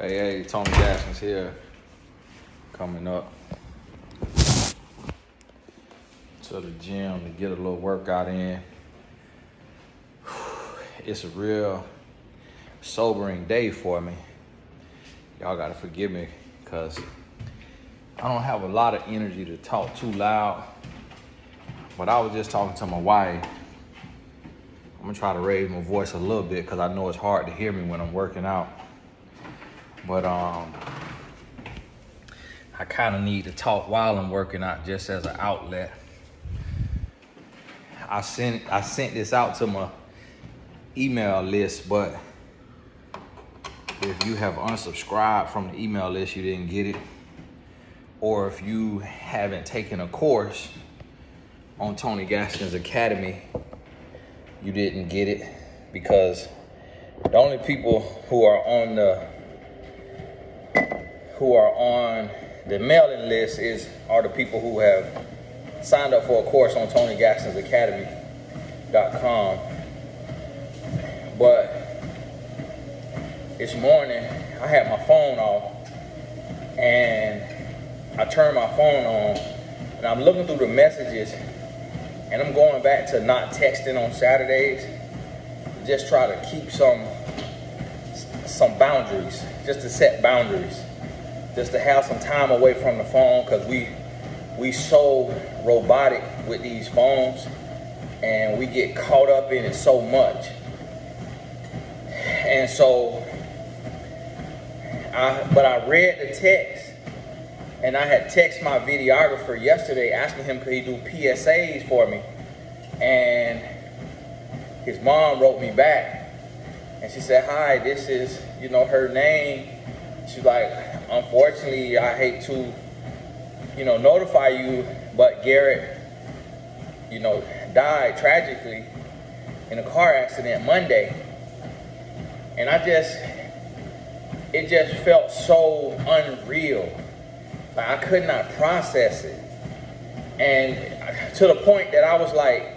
Hey, Tony Gaskins here, coming up to the gym to get a little workout in. It's a real sobering day for me. Y'all gotta forgive me because I don't have a lot of energy to talk too loud, but I was just talking to my wife. I'm gonna try to raise my voice a little bit because I know it's hard to hear me when I'm working out. But I kind of need to talk while I'm working out just as an outlet. I sent this out to my email list, but if you have unsubscribed from the email list, you didn't get it. Or if you haven't taken a course on Tony Gaskins Academy, you didn't get it, because the only people who are on the mailing list are the people who have signed up for a course on TonyGaskinsAcademy.com. But this morning, I had my phone off, and I turned my phone on, and I'm looking through the messages, and I'm going back to not texting on Saturdays, just try to keep some boundaries, just to set boundaries, just to have some time away from the phone, because we so robotic with these phones, and we get caught up in it so much. And so, but I read the text, and I had texted my videographer yesterday asking him could he do PSAs for me, and his mom wrote me back, and she said, "Hi, this is, her name." She's like, "Unfortunately, I hate to, notify you, but Garrett, died tragically in a car accident Monday." And it just felt so unreal. Like, I could not process it. And to the point that I was like,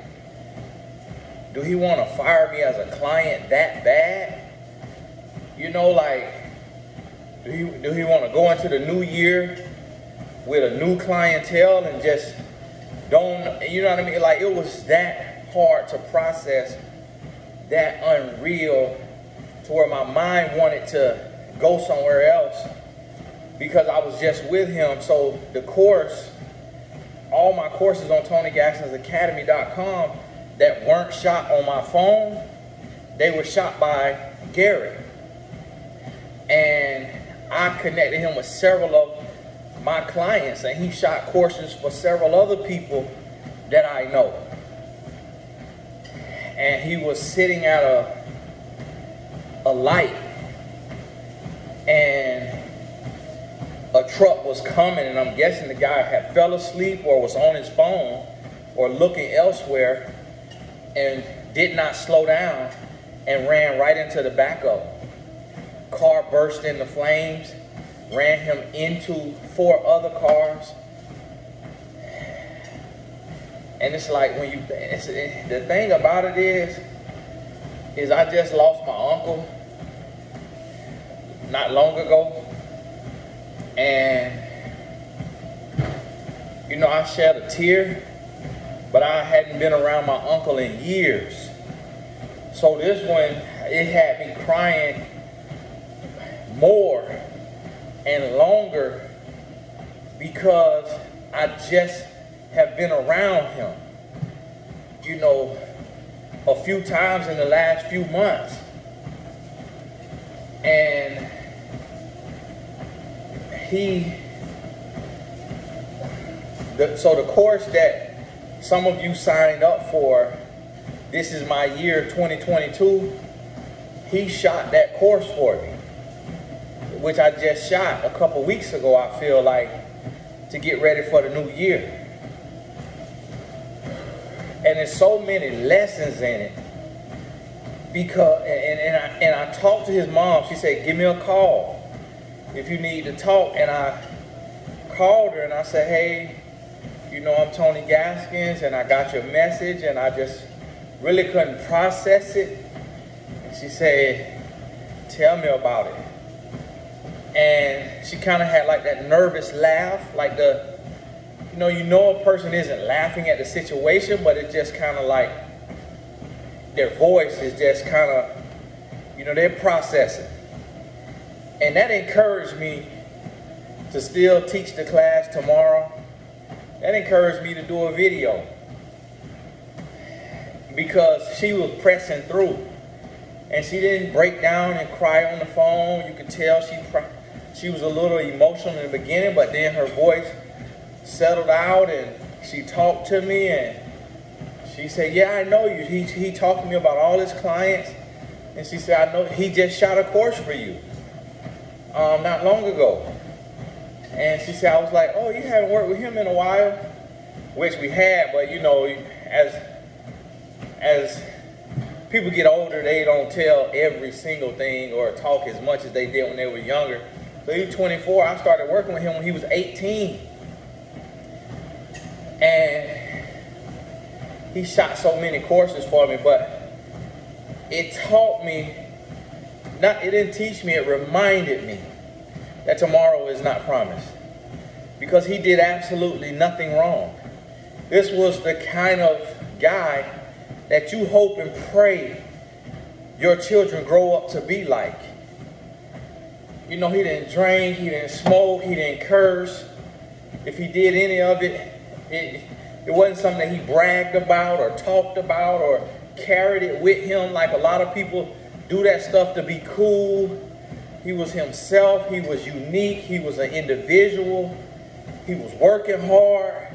do he want to fire me as a client that bad? Do he want to go into the new year with a new clientele and just don't, you know what I mean? Like, it was that hard to process, that unreal, to where my mind wanted to go somewhere else because I was just with him. So the course, all my courses on TonyGaskinsAcademy.com that weren't shot on my phone, they were shot by Garrett. And I connected him with several of my clients, and he shot courses for several other people that I know. And he was sitting at a light, and a truck was coming, and I'm guessing the guy had fell asleep or was on his phone or looking elsewhere and did not slow down and ran right into the back of him. Car burst into flames, ran him into 4 other cars. And it's like, the thing about it is I just lost my uncle not long ago. And, I shed a tear, but I hadn't been around my uncle in years. So this one, it had me crying more and longer because I just have been around him, a few times in the last few months. And so the course that some of you signed up for, This Is My Year 2022, he shot that course for me, which I just shot a couple weeks ago, I feel like, to get ready for the new year. And there's so many lessons in it. Because, and I talked to his mom. She said, "Give me a call if you need to talk." And I called her and I said, "Hey, I'm Tony Gaskins, and I got your message, and I just really couldn't process it." And she said, "Tell me about it." And she kind of had like that nervous laugh, like you know a person isn't laughing at the situation, but it's just kind of like their voice is just kind of, they're processing. And that encouraged me to still teach the class tomorrow. That encouraged me to do a video because she was pressing through. And she didn't break down and cry on the phone. You could tell she was a little emotional in the beginning, but then her voice settled out and she talked to me and she said, yeah, I know you. He talked to me about all his clients. And she said, I know he just shot a course for you not long ago. And she said, I was like, oh, you haven't worked with him in a while? Which we had, but as people get older, they don't tell every single thing or talk as much as they did when they were younger. So he was 24. I started working with him when he was 18. And he shot so many courses for me, but it taught me, it didn't teach me, it reminded me that tomorrow is not promised. Because he did absolutely nothing wrong. This was the kind of guy that you hope and pray your children grow up to be like. He didn't drink, he didn't smoke, he didn't curse. If he did any of it, it wasn't something that he bragged about or talked about or carried it with him like a lot of people do that stuff to be cool. He was himself, he was unique, he was an individual, he was working hard.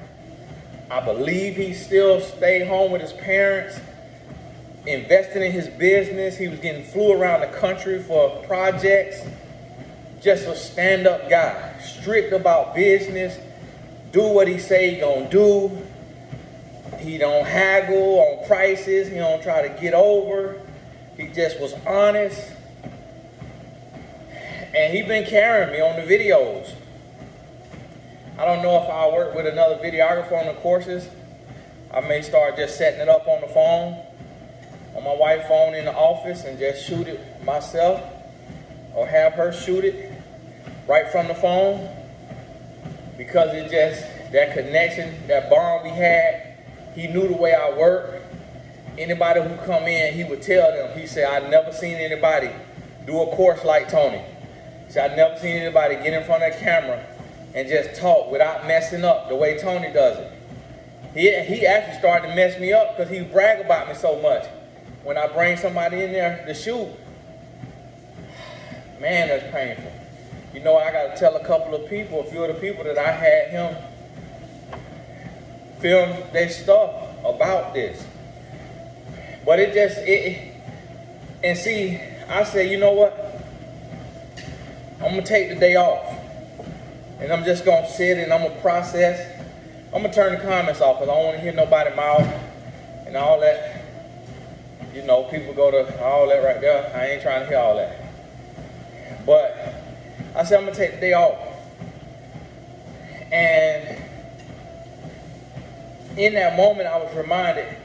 I believe he still stayed home with his parents, investing in his business. He was getting flew around the country for projects. Just a stand-up guy, strict about business, do what he say he gonna do. He don't haggle on prices, he don't try to get over. He just was honest. And he been carrying me on the videos. I don't know if I'll work with another videographer on the courses. I may start just setting it up on the phone, on my wife's phone in the office, and just shoot it myself, or have her shoot it right from the phone, because it just, that connection, that bond we had, he knew the way I work. Anybody who come in, he would tell them, he said, I've never seen anybody do a course like Tony. He said, I've never seen anybody get in front of a camera and just talk without messing up the way Tony does it. He actually started to mess me up because he brag about me so much. When I bring somebody in there to shoot, man, that's painful. I got to tell a few of the people that I had him film their stuff about this. But and see, I said, you know what? I'm going to take the day off. And I'm just going to sit and I'm going to process. I'm going to turn the comments off because I don't want to hear nobody mouth and all that. People go to all that right there. I ain't trying to hear all that. But I said I'm going to take the day off. And in that moment, I was reminded,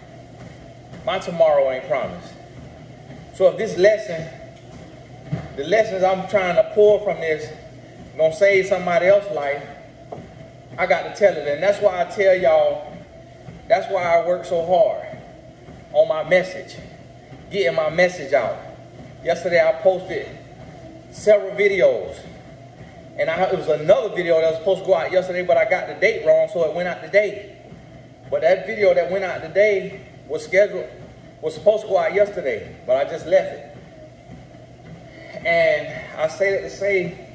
my tomorrow ain't promised. So if this lesson, the lessons I'm trying to pull from this, gonna save somebody else's life, I got to tell it. And that's why I tell y'all, that's why I work so hard on my message, getting my message out. Yesterday I posted several videos, and it was another video that was supposed to go out yesterday, but I got the date wrong, so it went out today. But that video that went out today was supposed to go out yesterday, but I just left it. And I say that to say,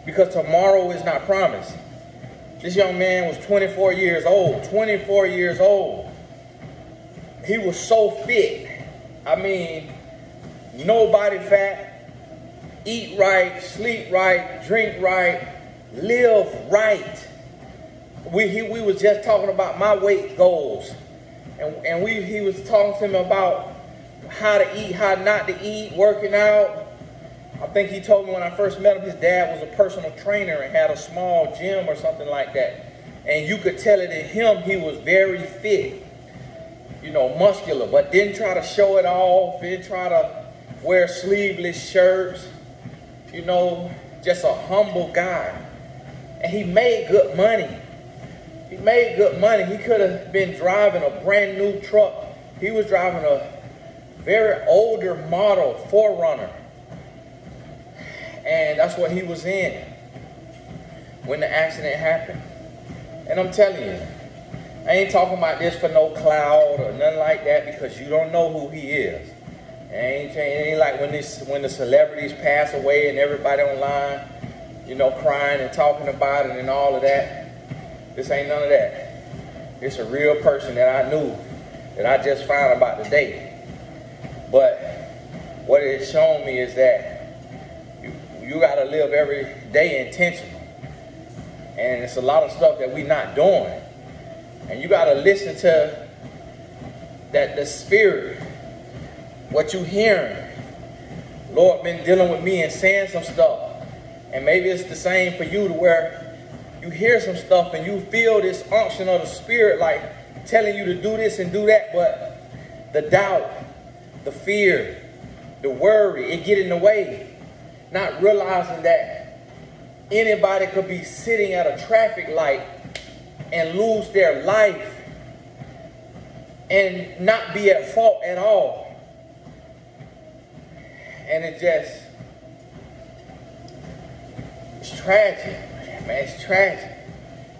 because tomorrow is not promised. This young man was 24 years old. 24 years old. He was so fit. I mean, no body fat, eat right, sleep right, drink right, live right. We was just talking about my weight goals. And he was talking to me about how to eat, how not to eat, working out. I think he told me when I first met him, his dad was a personal trainer and had a small gym or something like that. And you could tell it in him, he was very fit, muscular, but didn't try to show it off, didn't try to wear sleeveless shirts, just a humble guy. And he made good money. He made good money. He could have been driving a brand new truck. He was driving a very older model 4Runner. And that's what he was in when the accident happened. And I'm telling you, I ain't talking about this for no cloud or nothing like that, because you don't know who he is. It ain't like when the celebrities pass away and everybody online, you know, crying and talking about it and all of that. This ain't none of that. It's a real person that I knew, that I just found about today. But what it's shown me is that you got to live every day intentional. And it's a lot of stuff that we're not doing. And you got to listen to the spirit, what you hearing. Lord been dealing with me and saying some stuff. And maybe it's the same for you, to where you hear some stuff and you feel this unction of the spirit like telling you to do this and do that, but the doubt, the fear, the worry, it get in the way. Not realizing that anybody could be sitting at a traffic light and lose their life and not be at fault at all. And it's tragic, man, it's tragic.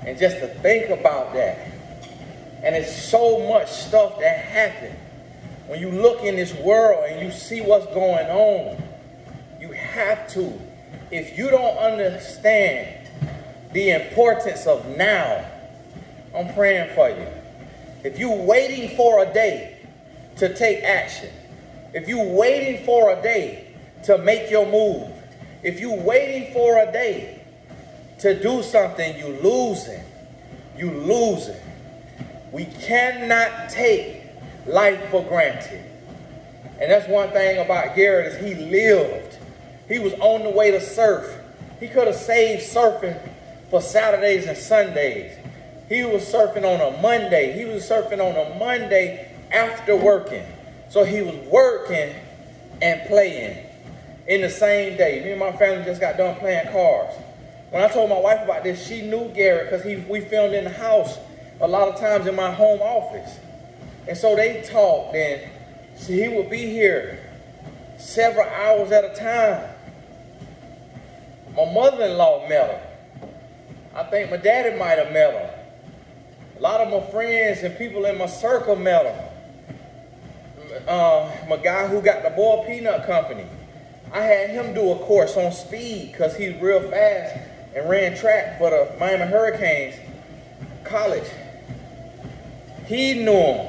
And just to think about that. And it's so much stuff that happened. When you look in this world and you see what's going on, you have to, if you don't understand the importance of now, I'm praying for you. If you're waiting for a day to take action, if you're waiting for a day to make your move, if you're waiting for a day to do something, you're losing. You're losing. We cannot take life for granted. And that's one thing about Garrett, is he lived. He was on the way to surf. He could have saved surfing for Saturdays and Sundays. He was surfing on a Monday. He was surfing on a Monday after working. So he was working and playing in the same day. Me and my family just got done playing cards. When I told my wife about this, she knew Garrett because we filmed in the house a lot of times in my home office. And so they talked, and he would be here several hours at a time. My mother-in-law met him. I think my daddy might have met him. A lot of my friends and people in my circle met him. My guy who got the Boiled Peanut Company, I had him do a course on speed because he's real fast and ran track for the Miami Hurricanes college. He knew him.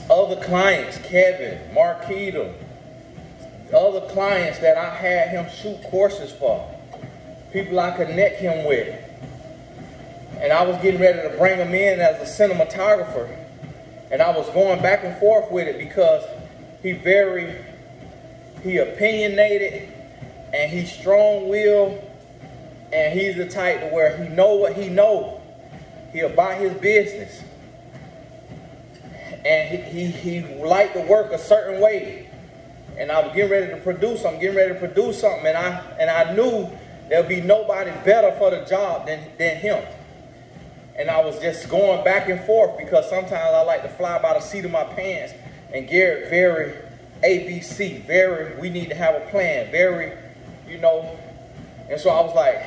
Other clients, Kevin, Marquita, other clients that I had him shoot courses for, people I connect him with. And I was getting ready to bring him in as a cinematographer. And I was going back and forth with it because he opinionated, and he's strong-willed, and he's the type to where he know what he know. He about his business. And he liked to work a certain way. And I was getting ready to produce something, and I knew there'd be nobody better for the job than him. And I was just going back and forth because sometimes I like to fly by the seat of my pants. And Garrett, very ABC, very, we need to have a plan, very, you know. And so I was like,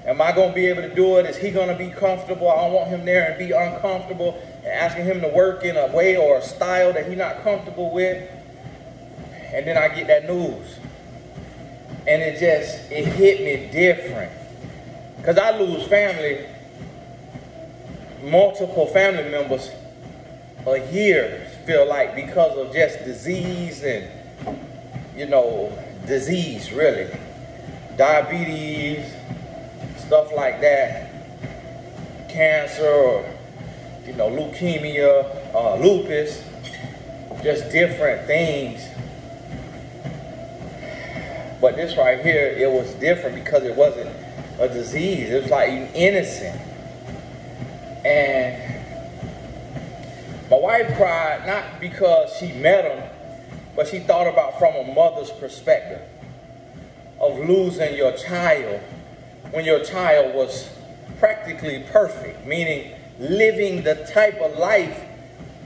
am I going to be able to do it? Is he going to be comfortable? I don't want him there and be uncomfortable and asking him to work in a way or a style that he's not comfortable with. And then I get that news. And it hit me different. Because I lose multiple family members a year, feel like, because of just disease and, disease really. Diabetes, stuff like that. Cancer, or, leukemia, lupus, just different things. But this right here, it was different because it wasn't a disease. It was like innocent. And my wife cried, not because she met him, but she thought about from a mother's perspective of losing your child when your child was practically perfect, meaning living the type of life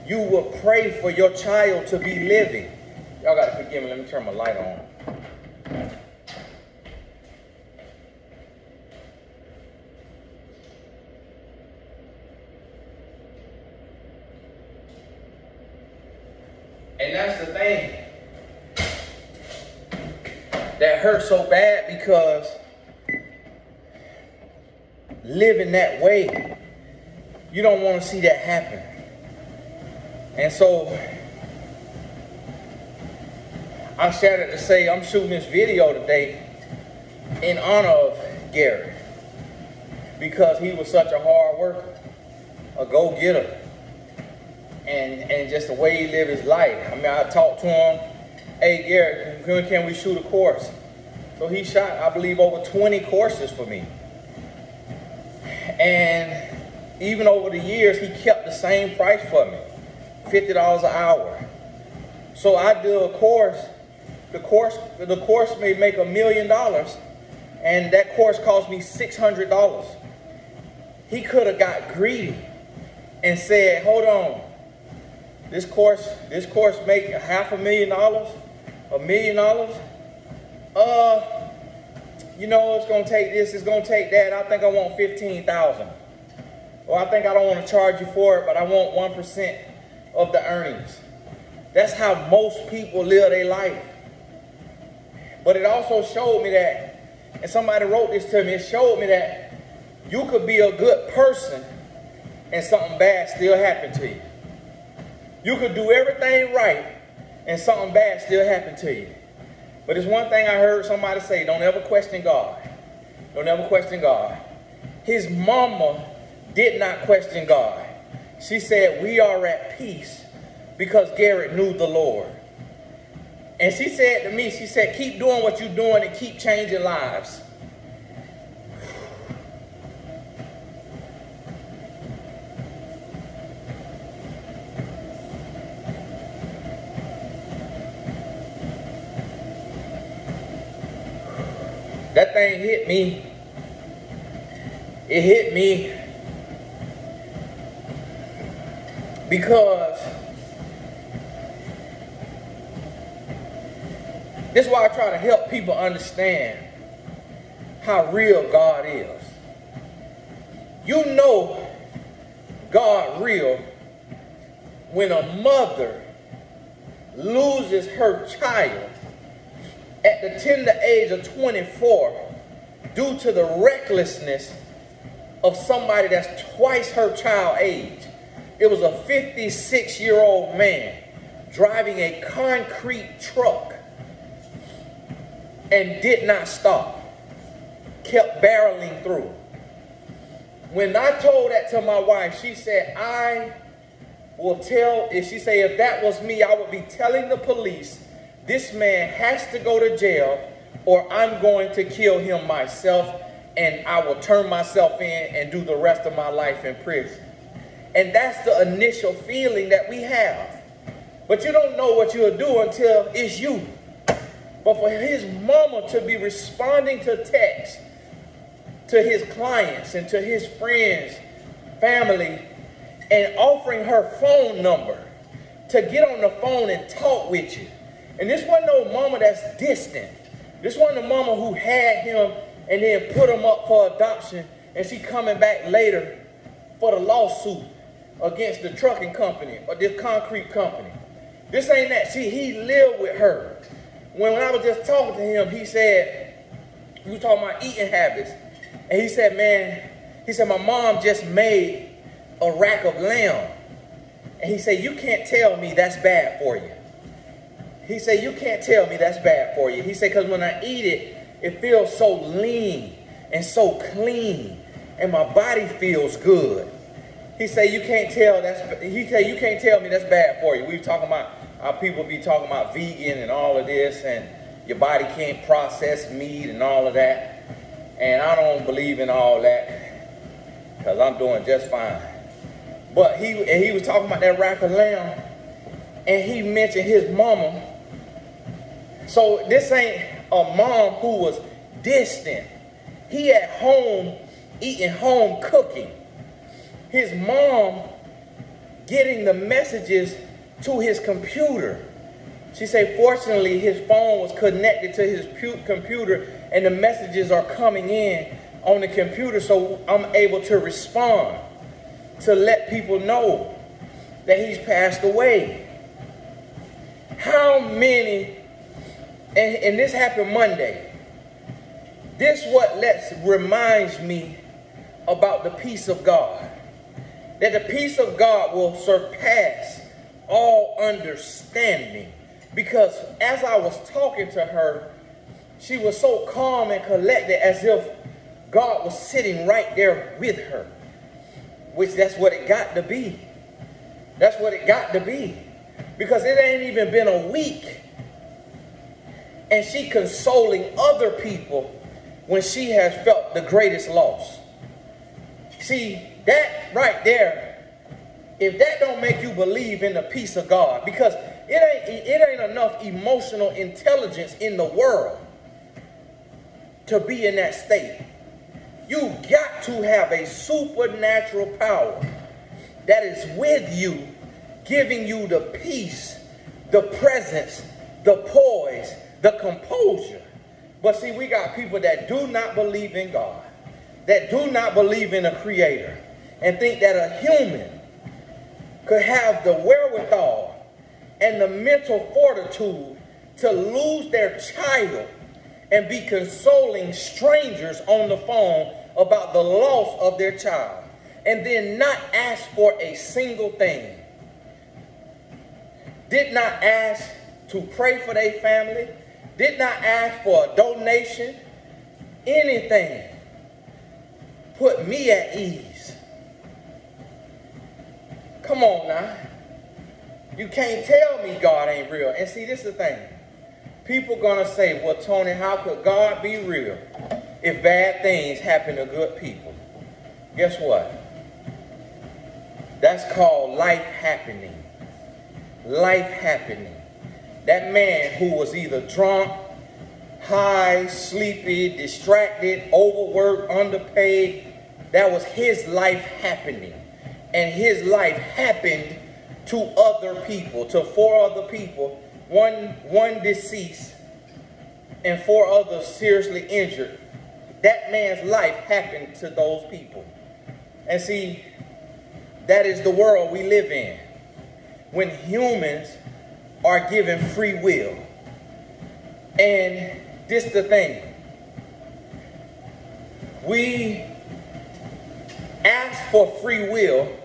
you would pray for your child to be living. Y'all got to forgive me. Let me turn my light on. And that's the thing that hurts so bad, because living that way, you don't want to see that happen. And so I shared it to say I'm shooting this video today in honor of Gary, because he was such a hard worker, a go-getter, and just the way he lived his life. I mean, I talked to him, hey Gary, when can we shoot a course? So he shot, I believe, over 20 courses for me. And even over the years, he kept the same price for me, $50 an hour. So I do a course. The course may make $1 million, and that course cost me $600. He could have got greedy and said, hold on, this course make $500,000, $1 million. You know, it's gonna take this, it's gonna take that. I think I want 15,000. Or I think I don't want to charge you for it, but I want 1% of the earnings. That's how most people live their life. But it also showed me that, and somebody wrote this to me, it showed me that you could be a good person and something bad still happen to you. You could do everything right and something bad still happen to you. But it's one thing I heard somebody say, don't ever question God. Don't ever question God. His mama did not question God. She said, we are at peace because Garrett knew the Lord. And she said to me, she said, keep doing what you're doing and keep changing lives. That thing hit me. It hit me because this is why I try to help people understand how real God is. You know God real when a mother loses her child at the tender age of 24 due to the recklessness of somebody that's twice her child age. It was a 56-year-old man driving a concrete truck and did not stop, kept barreling through. When I told that to my wife, she said, I will tell, if that was me, I would be telling the police, this man has to go to jail or I'm going to kill him myself and I will turn myself in and do the rest of my life in prison. And that's the initial feeling that we have. But you don't know what you'll do until it's you. But for his mama to be responding to texts to his clients and to his friends, family, and offering her phone number to get on the phone and talk with you. And this wasn't no mama that's distant. This wasn't a mama who had him and then put him up for adoption and she coming back later for the lawsuit against the trucking company or this concrete company. This ain't that. See, he lived with her. When I was just talking to him, he said, we were talking about eating habits. And he said, man, he said, my mom just made a rack of lamb. And he said, you can't tell me that's bad for you. He said, you can't tell me that's bad for you. He said, because when I eat it, it feels so lean and so clean. And my body feels good. He said, you can't tell you can't tell me that's bad for you. We were talking about how people be talking about vegan and all of this, and your body can't process meat and all of that. And I don't believe in all that because I'm doing just fine. But he was talking about that rack of lamb, and he mentioned his mama So this ain't a mom who was distant. He at home eating home cooking. His mom getting the messages to his computer. She said, fortunately, his phone was connected to his computer and the messages are coming in on the computer, so I'm able to respond to let people know that he's passed away. How many, and this happened Monday, this reminds me about the peace of God. That the peace of God will surpass all understanding. Because as I was talking to her, she was so calm and collected as if God was sitting right there with her. Which that's what it got to be. That's what it got to be. Because it ain't even been a week. And she consoling other people when she has felt the greatest loss. See, that right there, if that don't make you believe in the peace of God, because it ain't enough emotional intelligence in the world to be in that state. You got to have a supernatural power that is with you, giving you the peace, the presence, the poise, the composure. But see, we got people that do not believe in God, that do not believe in a creator, and think that a human could have the wherewithal and the mental fortitude to lose their child and be consoling strangers on the phone about the loss of their child, and then not ask for a single thing. Did not ask to pray for their family, did not ask for a donation, anything. Put me at ease. Come on now. You can't tell me God ain't real. And see, this is the thing. People gonna say, well, Tony, how could God be real if bad things happen to good people? Guess what? That's called life happening. Life happening. That man who was either drunk, high, sleepy, distracted, overworked, underpaid, that was his life happening. And his life happened to other people, to 4 other people, one deceased and 4 others seriously injured. That man's life happened to those people. And see, that is the world we live in. When humans are given free will. And this is the thing. We ask for free will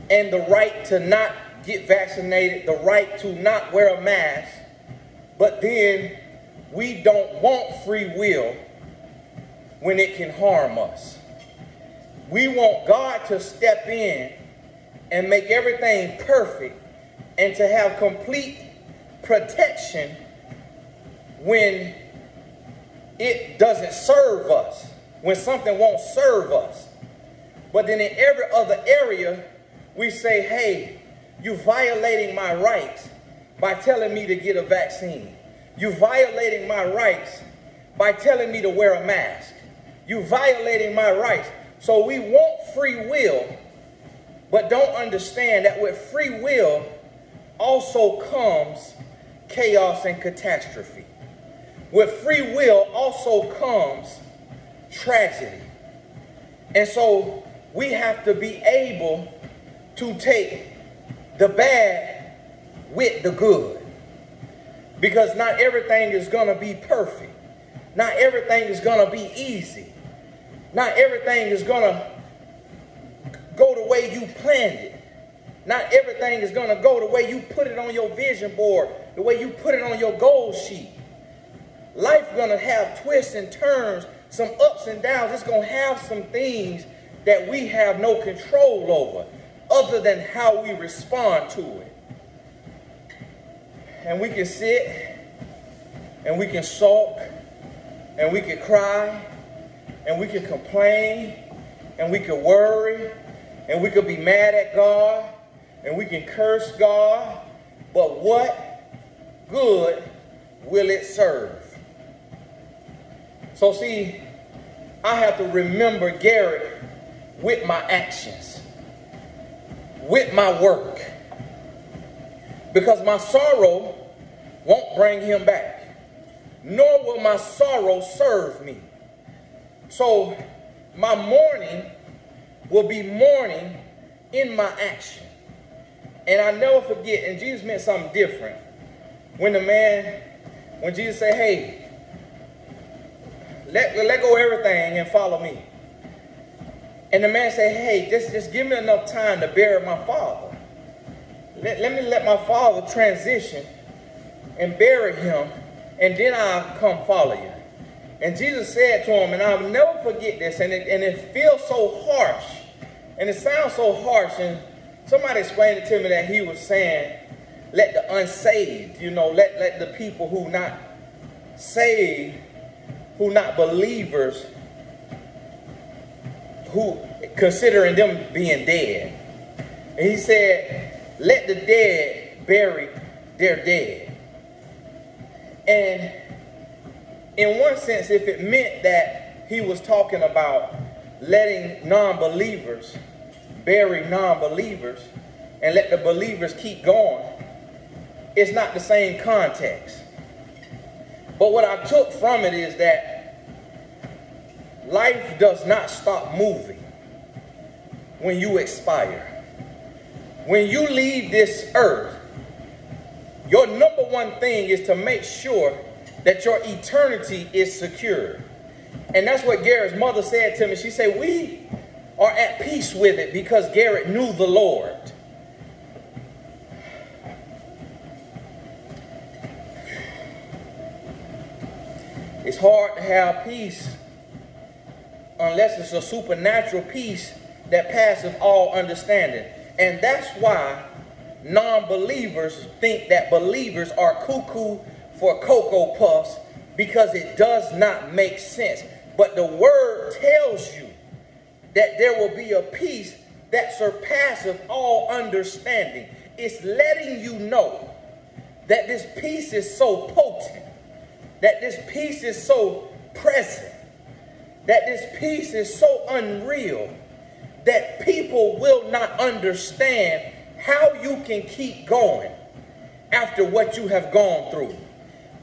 and the right to not get vaccinated, the right to not wear a mask, but then we don't want free will when it can harm us. We want God to step in and make everything perfect and to have complete protection when it doesn't serve us, when something won't serve us. But then in every other area, we say, hey, you're violating my rights by telling me to get a vaccine. You're violating my rights by telling me to wear a mask. You're violating my rights. So we want free will, but don't understand that with free will also comes chaos and catastrophe. With free will also comes tragedy. And so we have to be able to take the bad with the good. Because not everything is going to be perfect. Not everything is going to be easy. Not everything is going to go the way you planned it. Not everything is going to go the way you put it on your vision board, the way you put it on your goal sheet. Life's going to have twists and turns, some ups and downs. It's going to have some things that we have no control over, other than how we respond to it. And we can sit, and we can sulk, and we can cry, and we can complain, and we can worry, and we can be mad at God, and we can curse God. But what good will it serve? So see, I have to remember Garrett with my actions, with my work, because my sorrow won't bring him back, nor will my sorrow serve me. So my mourning will be mourning in my action. And I never forget, and Jesus meant something different. When Jesus said, hey, let go of everything and follow me. And the man said, hey, just give me enough time to bury my father. Let me let my father transition and bury him, and then I'll come follow you. And Jesus said to him, and I'll never forget this, and it feels so harsh, and it sounds so harsh, and somebody explained it to me that he was saying, let the unsaved, let the people who not saved, who not believers, who considering them being dead. And he said, let the dead bury their dead. And in one sense, if it meant that he was talking about letting non-believers bury non-believers and let the believers keep going, it's not the same context. But what I took from it is that life does not stop moving when you expire. When you leave this earth, your number one thing is to make sure that your eternity is secure. And that's what Garrett's mother said to me. She said, we are at peace with it because Garrett knew the Lord. It's hard to have peace unless it's a supernatural peace that passeth all understanding. And that's why non-believers think that believers are cuckoo for Cocoa Puffs, because it does not make sense. But the word tells you that there will be a peace that surpasseth all understanding. It's letting you know that this peace is so potent, that this peace is so present, that this peace is so unreal, that people will not understand how you can keep going after what you have gone through.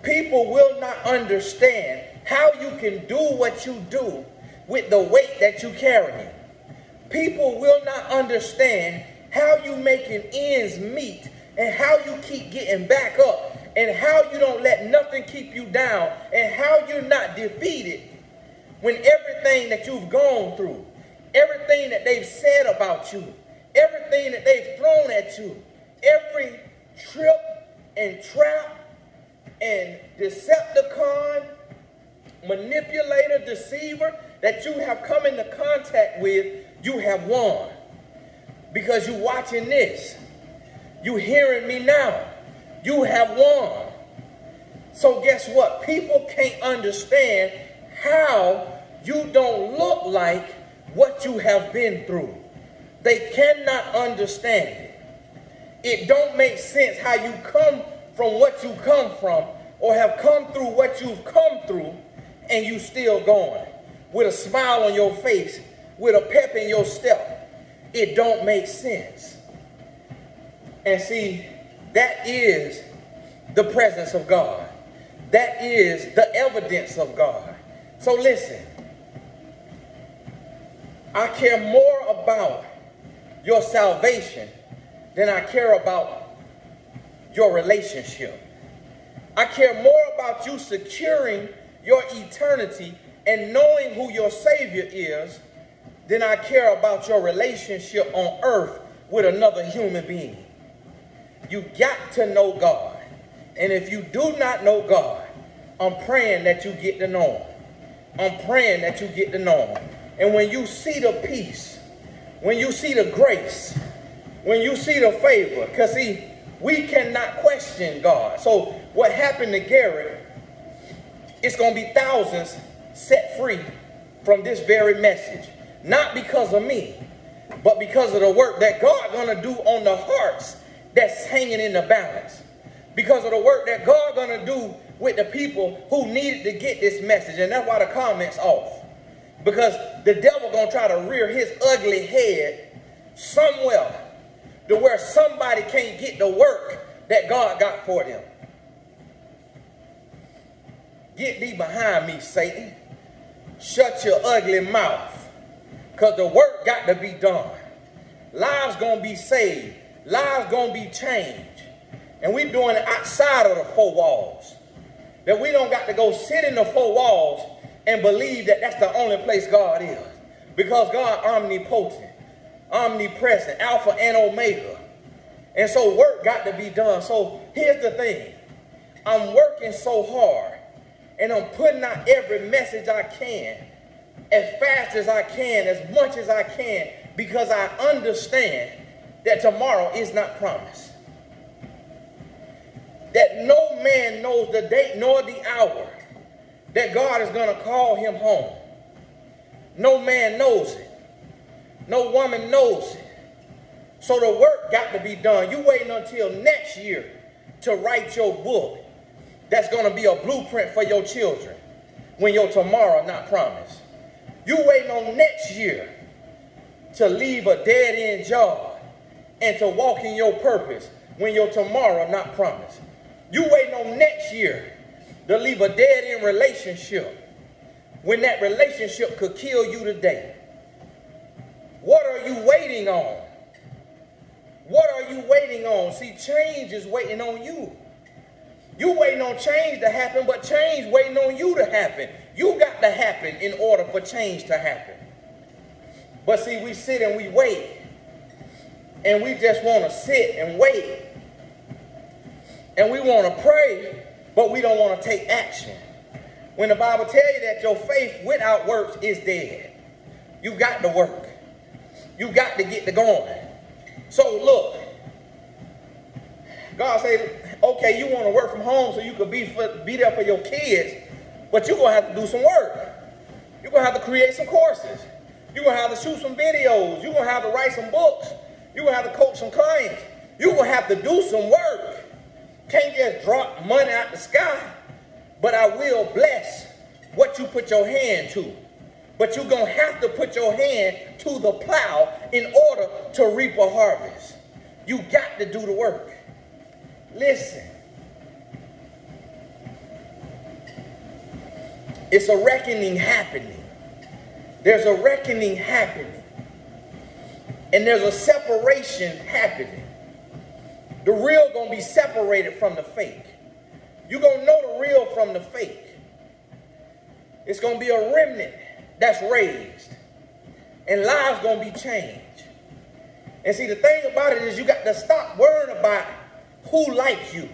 People will not understand how you can do what you do with the weight that you carry. People will not understand how you making ends meet and how you keep getting back up and how you don't let nothing keep you down and how you're not defeated when everything that you've gone through, everything that they've said about you, everything that they've thrown at you, every trip and trap and Decepticon, manipulator, deceiver that you have come into contact with, you have won. Because you're watching this. You hearing me now. You have won. So guess what? People can't understand how you don't look like what you have been through. They cannot understand it. It don't make sense how you come from what you come from or have come through what you've come through and you still going with a smile on your face, with a pep in your step. It don't make sense. And see, that is the presence of God. That is the evidence of God. So listen, I care more about your salvation than I care about your relationship. I care more about you securing your eternity and knowing who your Savior is than I care about your relationship on earth with another human being. You got to know God. And if you do not know God, I'm praying that you get to know Him. I'm praying that you get to know Him. And when you see the peace, when you see the grace, when you see the favor, because see, we cannot question God. So what happened to Garrett, it's going to be thousands set free from this very message. Not because of me, but because of the work that God going to do on the hearts that's hanging in the balance. because of the work that God gonna do with the people who needed to get this message. And that's why the comments off. Because the devil gonna try to rear his ugly head somewhere to where somebody can't get the work that God got for them. Get thee behind me, Satan. Shut your ugly mouth, because the work got to be done. Lives gonna be saved. Lives gonna be changed. And we doing it outside of the four walls. That we don't got to go sit in the four walls and believe that that's the only place God is. Because God omnipotent, omnipresent, Alpha and Omega. And so work got to be done. So here's the thing. I'm working so hard, and I'm putting out every message I can, as fast as I can, as much as I can, because I understand that tomorrow is not promised. That no man knows the date nor the hour that God is going to call him home. No man knows it. No woman knows it. So the work got to be done. You waiting until next year to write your book that's going to be a blueprint for your children when your tomorrow not promised. You waiting on next year to leave a dead-end job and to walk in your purpose when your tomorrow not promised. You waiting on next year to leave a dead-end relationship when that relationship could kill you today. What are you waiting on? What are you waiting on? See, change is waiting on you. You waiting on change to happen, but change waiting on you to happen. You got to happen in order for change to happen. But see, we sit and we wait. And we just want to sit and wait. And we want to pray, but we don't want to take action. When the Bible tells you that your faith without works is dead. You got to work. You got to get to going. So look, God said, okay, you want to work from home so you can be there for your kids, but you're going to have to do some work. You're going to have to create some courses. You're going to have to shoot some videos. You're going to have to write some books. You're going to have to coach some clients. You're going to have to do some work. Can't just drop money out the sky, but I will bless what you put your hand to. But you're going to have to put your hand to the plow in order to reap a harvest. You got to do the work. Listen. It's a reckoning happening. There's a reckoning happening. And there's a separation happening. The real going to be separated from the fake. You're going to know the real from the fake. It's going to be a remnant that's raised. And lives going to be changed. And see, the thing about it is you got to stop worrying about who likes you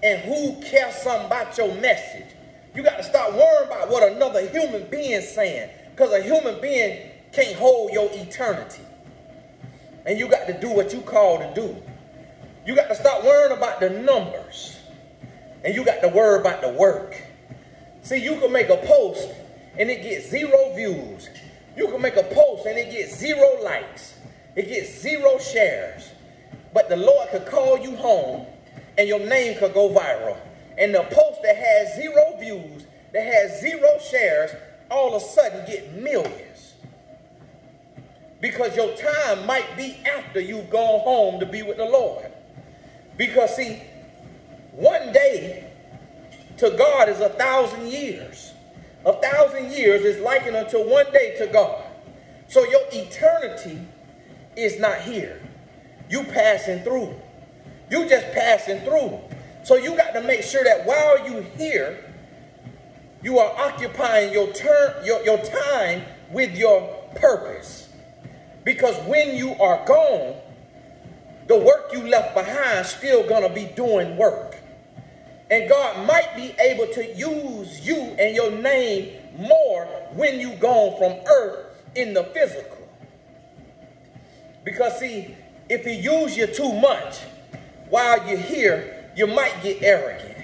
and who cares something about your message. You got to stop worrying about what another human being is saying, because a human being can't hold your eternity. And you got to do what you call to do. You got to stop worrying about the numbers, and you got to worry about the work. See, you can make a post and it gets 0 views. You can make a post and it gets 0 likes. It gets 0 shares. But the Lord could call you home and your name could go viral. And the post that has 0 views, that has 0 shares, all of a sudden get millions. Because your time might be after you've gone home to be with the Lord. Because see, one day to God is 1,000 years. 1,000 years is likened unto one day to God. So your eternity is not here. You passing through. You just passing through. So you got to make sure that while you here, you are occupying your time with your purpose. Because when you are gone, the work you left behind still gonna be doing work. And God might be able to use you and your name more when you gone from earth in the physical. Because see, if he use you too much while you're here, you might get arrogant.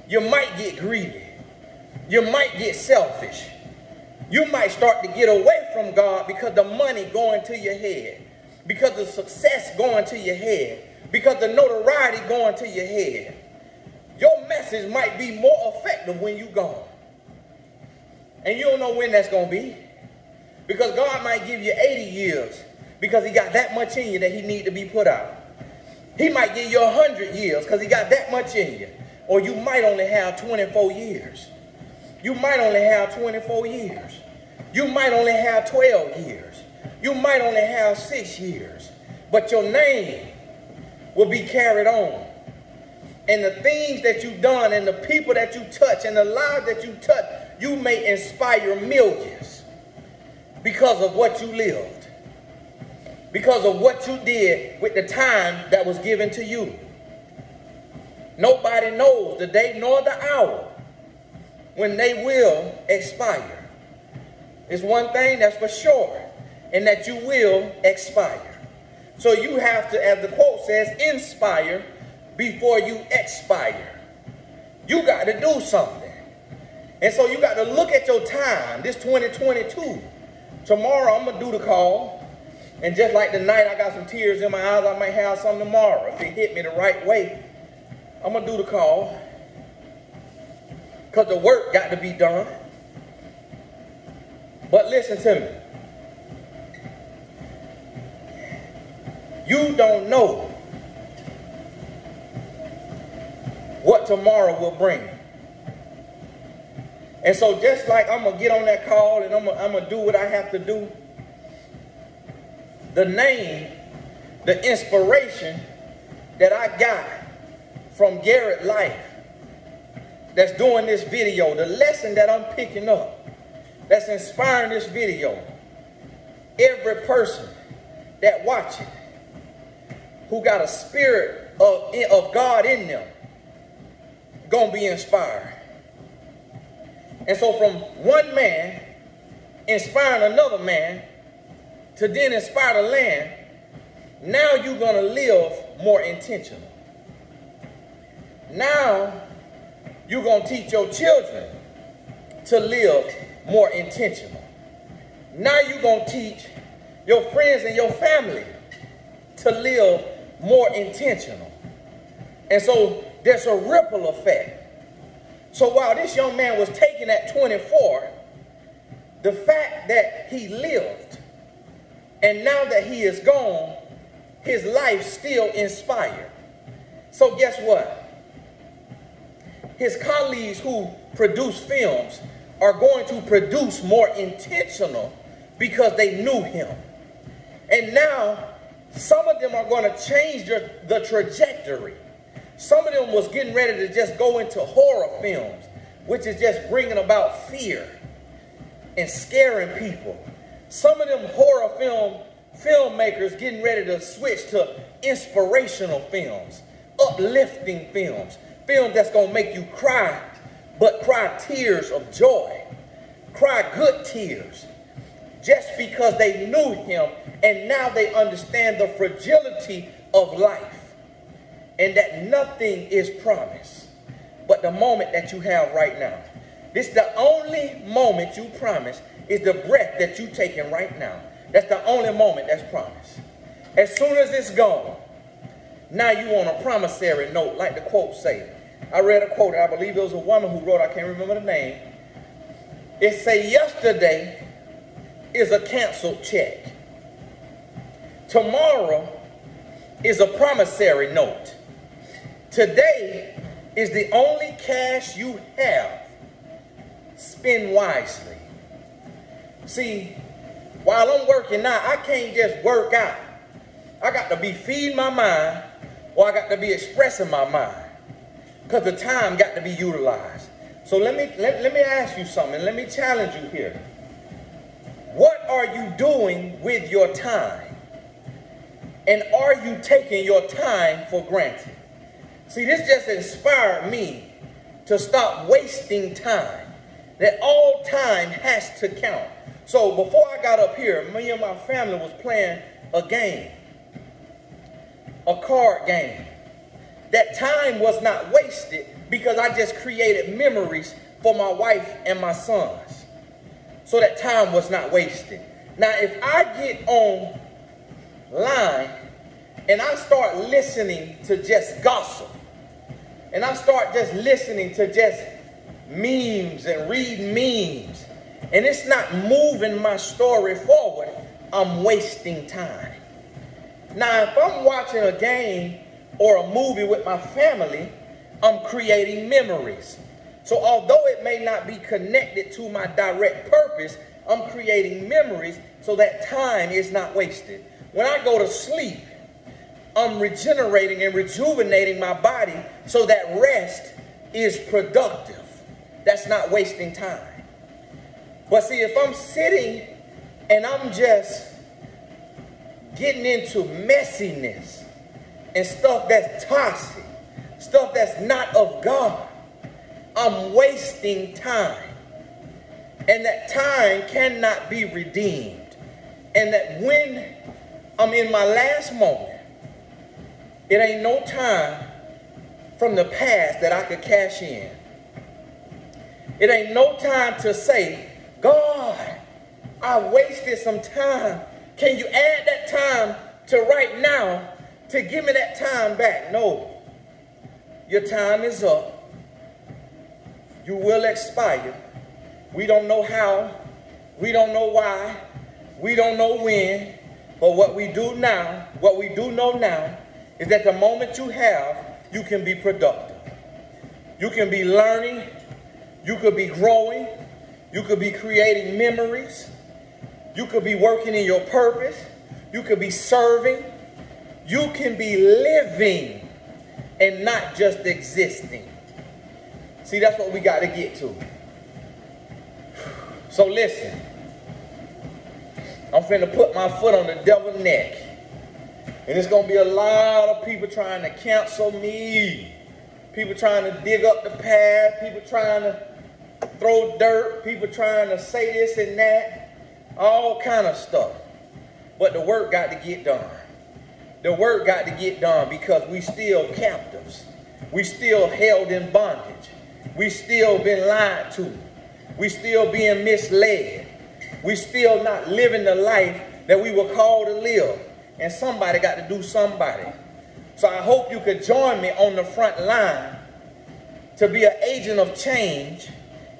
You might get greedy. You might get selfish. You might start to get away from God because the money going to your head. Because the success going to your head. because the notoriety going to your head. Your message might be more effective when you're gone. And you don't know when that's going to be. Because God might give you 80 years because he got that much in you that he need to be put out. He might give you 100 years because he got that much in you. Or you might only have 24 years. You might only have 24 years. You might only have 12 years. You might only have 6 years. But your name will be carried on. And the things that you've done and the people that you touch and the lives that you touch, you may inspire millions because of what you lived. Because of what you did with the time that was given to you. Nobody knows the day nor the hour when they will expire. It's one thing that's for sure, and that you will expire. So you have to, as the quote says, inspire before you expire. You got to do something. And so you got to look at your time, this 2022. Tomorrow I'm going to do the call. And just like tonight, I got some tears in my eyes. I might have some tomorrow. If it hit me the right way, I'm going to do the call. Because the work got to be done. But listen to me. You don't know what tomorrow will bring. And so just like I'm going to get on that call and I'm going to do what I have to do, the name, the inspiration that I got from Garrett Life that's doing this video, the lesson that I'm picking up, that's inspiring this video, every person that watch it, who got a spirit of God in them, gonna be inspired. And so from one man inspiring another man to then inspire the land, now you're gonna live more intentional. Now you're gonna teach your children to live more intentional. Now you're gonna teach your friends and your family to live more intentional. And so there's a ripple effect. So while this young man was taken at 24, the fact that he lived and now that he is gone, his life still inspired. So guess what? His colleagues who produce films are going to produce more intentional because they knew him. And now some of them are going to change the trajectory. Some of them was getting ready to just go into horror films, which is just bringing about fear and scaring people. Some of them horror filmmakers getting ready to switch to inspirational films, uplifting films, films that's going to make you cry, but cry tears of joy, cry good tears, just because they knew him and now they understand the fragility of life. And that nothing is promised but the moment that you have right now. This is the only moment you promise is the breath that you're taking right now. That's the only moment that's promised. As soon as it's gone, now you on a promissory note, like the quote say. I read a quote, I believe it was a woman who wrote, I can't remember the name. It say, yesterday is a canceled check. Tomorrow is a promissory note. Today is the only cash you have. Spend wisely. See, while I'm working now, I can't just work out. I got to be feeding my mind, or I got to be expressing my mind, because the time got to be utilized. So let me ask you something. Let me challenge you here. What are you doing with your time? And are you taking your time for granted? See, this just inspired me to stop wasting time. That all time has to count. So before I got up here, me and my family was playing a game. A card game. That time was not wasted because I just created memories for my wife and my sons. So that time was not wasted. Now, if I get online and I start listening to just gossip, and I start just listening to just memes and reading memes, and it's not moving my story forward, I'm wasting time. Now, if I'm watching a game or a movie with my family, I'm creating memories. So although it may not be connected to my direct purpose, I'm creating memories so that time is not wasted. When I go to sleep, I'm regenerating and rejuvenating my body so that rest is productive. That's not wasting time. But see, if I'm sitting and I'm just getting into messiness and stuff that's toxic, stuff that's not of God, I'm wasting time. And that time cannot be redeemed. And that when I'm in my last moment, it ain't no time from the past that I could cash in. It ain't no time to say, God, I wasted some time. Can you add that time to right now to give me that time back? No. Your time is up. You will expire. We don't know how. We don't know why. We don't know when. But what we do know now, is that the moment you have, you can be productive. You can be learning. You could be growing. You could be creating memories. You could be working in your purpose. You could be serving. You can be living and not just existing. See, that's what we got to get to. So listen, I'm finna put my foot on the devil's neck. And it's gonna be a lot of people trying to cancel me. People trying to dig up the path. People trying to throw dirt. People trying to say this and that. All kind of stuff. But the work got to get done. The work got to get done because we still captives. We still held in bondage. We still been lied to. We still being misled. We still not living the life that we were called to live. And somebody got to do somebody. So I hope you could join me on the front line to be an agent of change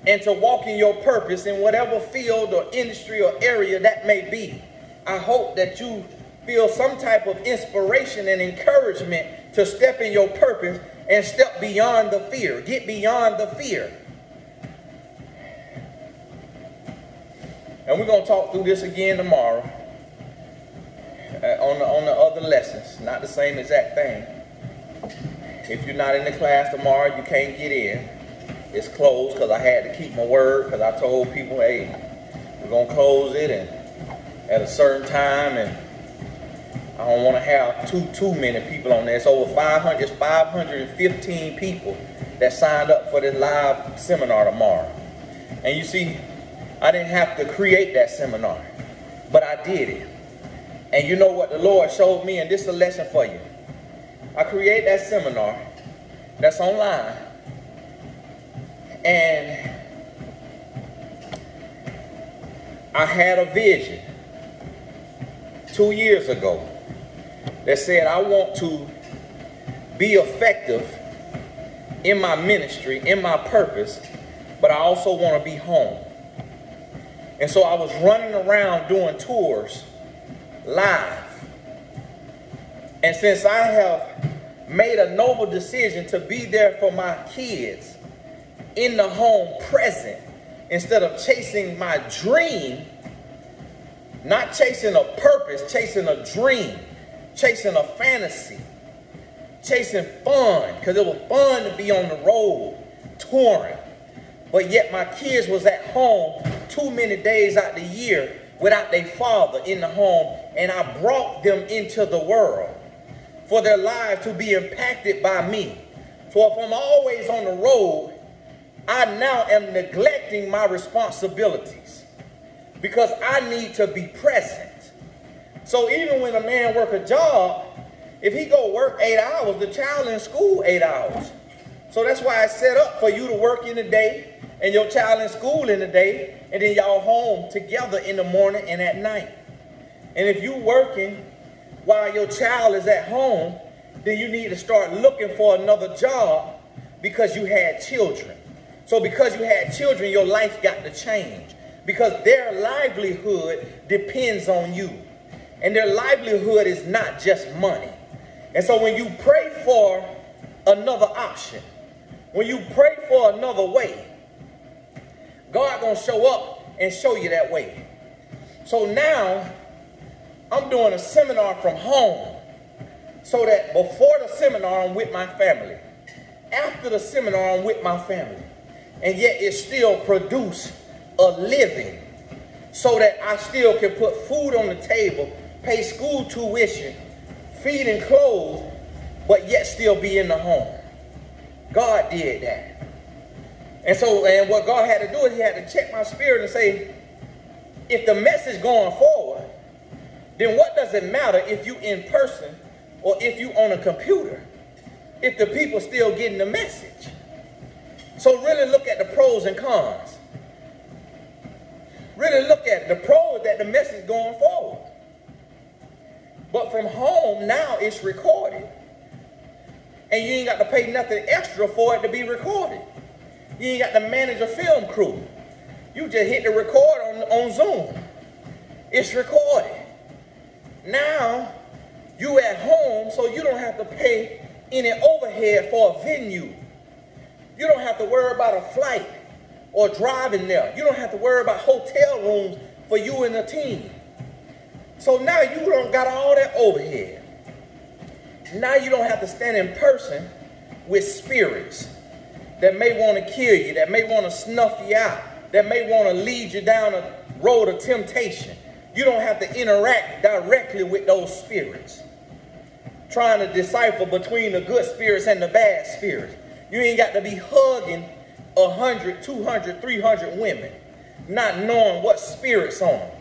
and to walk in your purpose in whatever field or industry or area that may be. I hope that you feel some type of inspiration and encouragement to step in your purpose and step beyond the fear. Get beyond the fear. And we're going to talk through this again tomorrow on the other lessons. Not the same exact thing. If you're not in the class tomorrow, you can't get in. It's closed because I had to keep my word because I told people, hey, we're going to close it and at a certain time, and I don't want to have too many people on there. It's over 500, it's 515 people that signed up for this live seminar tomorrow. And you see, I didn't have to create that seminar, but I did it. And you know what the Lord showed me, and this is a lesson for you. I created that seminar that's online, and I had a vision 2 years ago that said I want to be effective in my ministry, in my purpose, but I also want to be home. And so I was running around doing tours live. And since I have made a noble decision to be there for my kids in the home present, instead of chasing my dream, not chasing a purpose, chasing a dream, chasing a fantasy, chasing fun, because it was fun to be on the road touring. But yet my kids was at home too many days out the year without their father in the home, and I brought them into the world for their lives to be impacted by me. So if I'm always on the road, I now am neglecting my responsibilities because I need to be present. So even when a man work a job, if he go work 8 hours, the child in school 8 hours. So that's why I set up for you to work in the day and your child in school in the day, and then y'all home together in the morning and at night. And if you working while your child is at home, then you need to start looking for another job because you had children. So because you had children, your life got to change because their livelihood depends on you. And their livelihood is not just money. And so when you pray for another option, when you pray for another way, God gonna show up and show you that way. So now I'm doing a seminar from home so that before the seminar I'm with my family. After the seminar I'm with my family. And yet it still produce a living so that I still can put food on the table, pay school tuition, feed and clothe, but yet still be in the home. God did that. And what God had to do is he had to check my spirit and say, if the message going forward, then what does it matter if you in person or if you on a computer, if the people still getting the message? So really look at the pros and cons. Really look at it. The pros that the message going forward. But from home, now it's recorded. And you ain't got to pay nothing extra for it to be recorded. You ain't got to manage a film crew. You just hit the record on Zoom. It's recorded. Now, you at home, so you don't have to pay any overhead for a venue. You don't have to worry about a flight or driving there. You don't have to worry about hotel rooms for you and the team. So now you don't got all that overhead. Now you don't have to stand in person with spirits that may want to kill you, that may want to snuff you out, that may want to lead you down a road of temptation. You don't have to interact directly with those spirits, trying to decipher between the good spirits and the bad spirits. You ain't got to be hugging 100, 200, 300 women, not knowing what spirit's on them.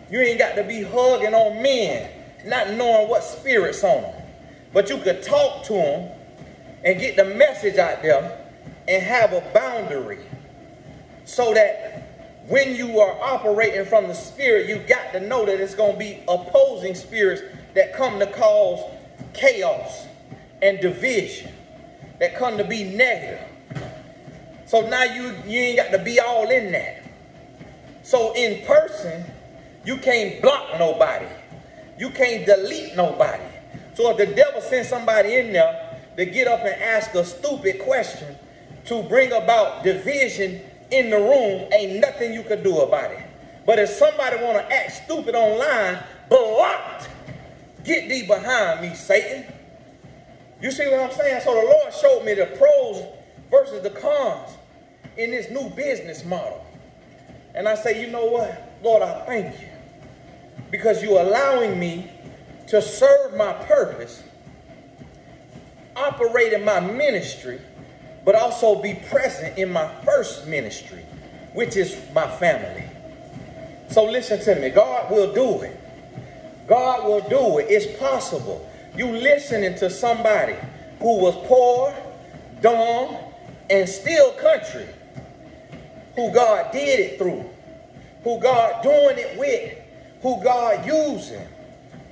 You ain't got to be hugging on men, not knowing what spirit's on them. But you could talk to them and get the message out there and have a boundary so that when you are operating from the spirit, you got to know that it's going to be opposing spirits that come to cause chaos and division, that come to be negative. So now you ain't got to be all in that. So in person, you can't block nobody. You can't delete nobody. So if the devil sends somebody in there to get up and ask a stupid question to bring about division in the room, ain't nothing you could do about it. But if somebody want to act stupid online, blocked. Get thee behind me, Satan. You see what I'm saying? So the Lord showed me the pros versus the cons in this new business model. And I say, you know what? Lord, I thank you. Because you're allowing me to serve my purpose, operate in my ministry, but also be present in my first ministry, which is my family. So listen to me. God will do it. God will do it. It's possible. You listening to somebody who was poor, dumb, and still country, who God did it through, who God doing it with, who God using.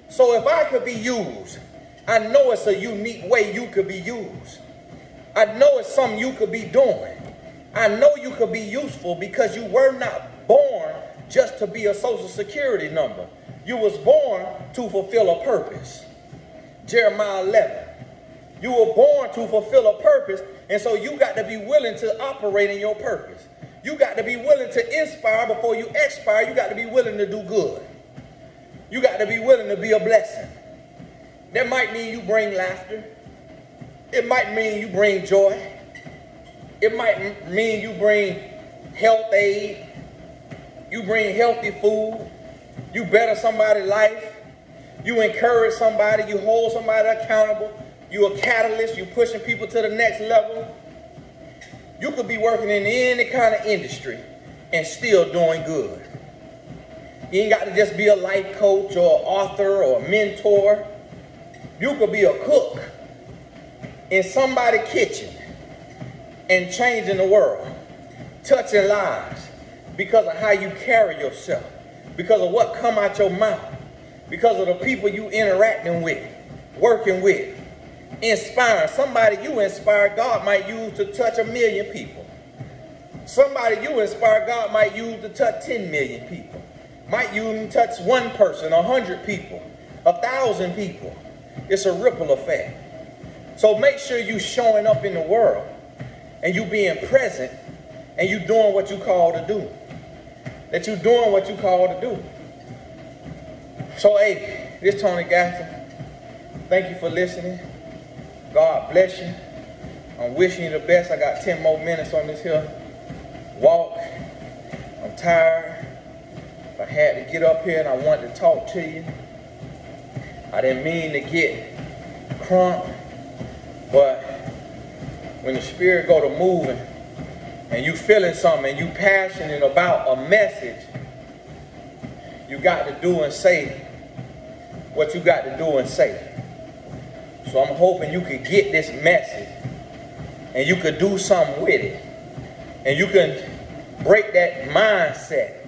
So if I could be used, I know it's a unique way you could be used. I know it's something you could be doing. I know you could be useful because you were not born just to be a social security number. You was born to fulfill a purpose. Jeremiah 11. You were born to fulfill a purpose, and so you got to be willing to operate in your purpose. You got to be willing to inspire before you expire. You got to be willing to do good. You got to be willing to be a blessing. That might mean you bring laughter. It might mean you bring joy. It might mean you bring health aid. You bring healthy food. You better somebody's life. You encourage somebody. You hold somebody accountable. You're a catalyst. You're pushing people to the next level. You could be working in any kind of industry and still doing good. You ain't got to just be a life coach or author or a mentor. You could be a cook in somebody's kitchen and changing the world, touching lives because of how you carry yourself, because of what come out your mouth, because of the people you interacting with, working with, inspiring. Somebody you inspire, God might use to touch 1 million people. Somebody you inspire, God might use to touch 10 million people. Might use to touch 1 person, 100 people, 1,000 people. It's a ripple effect. So make sure you showing up in the world and you being present and you doing what you called to do. That you doing what you called to do. So hey, this Tony Gaston. Thank you for listening. God bless you. I'm wishing you the best. I got 10 more minutes on this here walk. I'm tired. I had to get up here and I wanted to talk to you. I didn't mean to get crunk, but when the spirit go to moving and you feeling something and you passionate about a message, you got to do and say what you got to do and say. So I'm hoping you could get this message and you could do something with it. And you can break that mindset.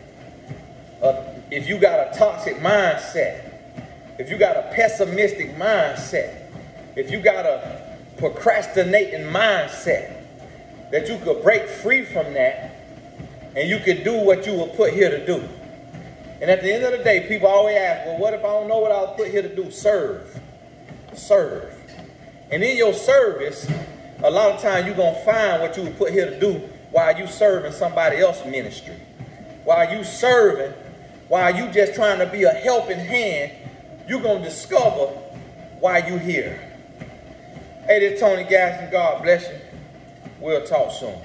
If you got a toxic mindset, if you got a pessimistic mindset, if you got a procrastinating mindset, that you could break free from that and you could do what you were put here to do. And at the end of the day, people always ask, well, what if I don't know what I was put here to do? Serve. Serve. And in your service, a lot of times you're going to find what you were put here to do while you serving somebody else's ministry. While you serving, while you just trying to be a helping hand, you're going to discover why you here. Hey, this is Tony Gaston. God bless you. We'll talk soon.